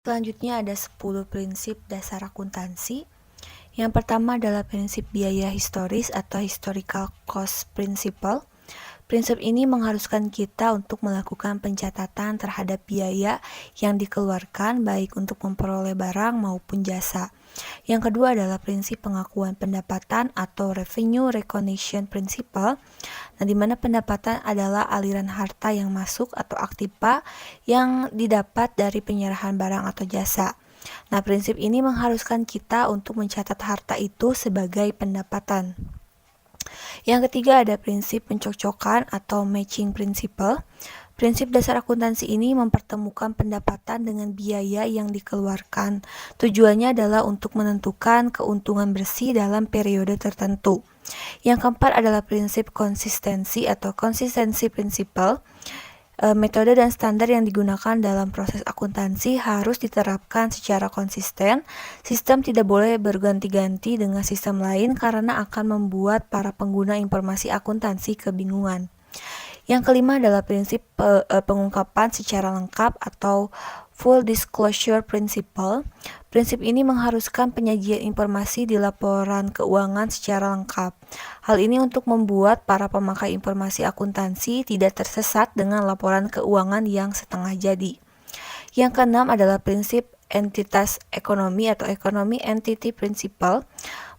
Selanjutnya ada 10 prinsip dasar akuntansi. Yang pertama adalah prinsip biaya historis atau historical cost principle. Prinsip ini mengharuskan kita untuk melakukan pencatatan terhadap biaya yang dikeluarkan baik untuk memperoleh barang maupun jasa. Yang kedua adalah prinsip pengakuan pendapatan atau revenue recognition principle. Nah, di mana pendapatan adalah aliran harta yang masuk atau aktiva yang didapat dari penyerahan barang atau jasa. Nah, prinsip ini mengharuskan kita untuk mencatat harta itu sebagai pendapatan. Yang ketiga ada prinsip pencocokan atau matching principle. Prinsip dasar akuntansi ini mempertemukan pendapatan dengan biaya yang dikeluarkan. Tujuannya adalah untuk menentukan keuntungan bersih dalam periode tertentu. Yang keempat adalah prinsip konsistensi atau consistency principle. Metode dan standar yang digunakan dalam proses akuntansi harus diterapkan secara konsisten. Sistem tidak boleh berganti-ganti dengan sistem lain karena akan membuat para pengguna informasi akuntansi kebingungan. Yang kelima adalah prinsip pengungkapan secara lengkap atau full disclosure principle. Prinsip ini mengharuskan penyajian informasi di laporan keuangan secara lengkap. Hal ini untuk membuat para pemakai informasi akuntansi tidak tersesat dengan laporan keuangan yang setengah jadi. Yang keenam adalah prinsip entitas ekonomi atau economy entity principle.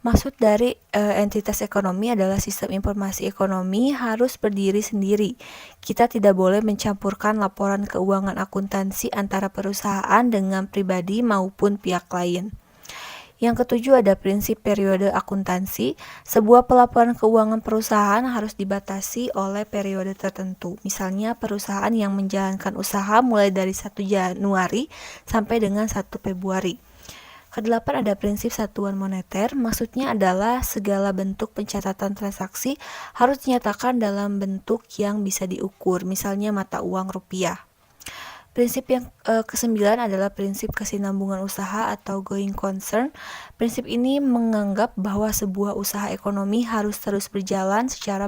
Maksud dari entitas ekonomi adalah sistem informasi ekonomi harus berdiri sendiri. Kita tidak boleh mencampurkan laporan keuangan akuntansi antara perusahaan dengan pribadi maupun pihak lain. Yang ketujuh ada prinsip periode akuntansi. Sebuah pelaporan keuangan perusahaan harus dibatasi oleh periode tertentu. Misalnya perusahaan yang menjalankan usaha mulai dari 1 Januari sampai dengan 1 Februari. Kedelapan ada prinsip satuan moneter. Maksudnya adalah segala bentuk pencatatan transaksi harus dinyatakan dalam bentuk yang bisa diukur. Misalnya mata uang rupiah. Prinsip yang kesembilan adalah prinsip kesinambungan usaha atau going concern. Prinsip ini menganggap bahwa sebuah usaha ekonomi harus terus berjalan secara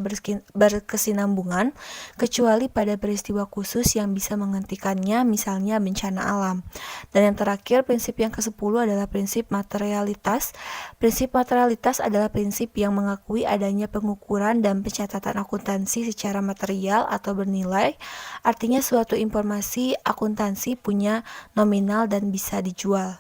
berkesinambungan, kecuali pada peristiwa khusus yang bisa menghentikannya, misalnya bencana alam. Dan yang terakhir, prinsip yang ke-10 adalah prinsip materialitas. Prinsip materialitas adalah prinsip yang mengakui adanya pengukuran dan pencatatan akuntansi secara material atau bernilai. Artinya suatu informasi akuntansi punya nominal dan bisa dijual.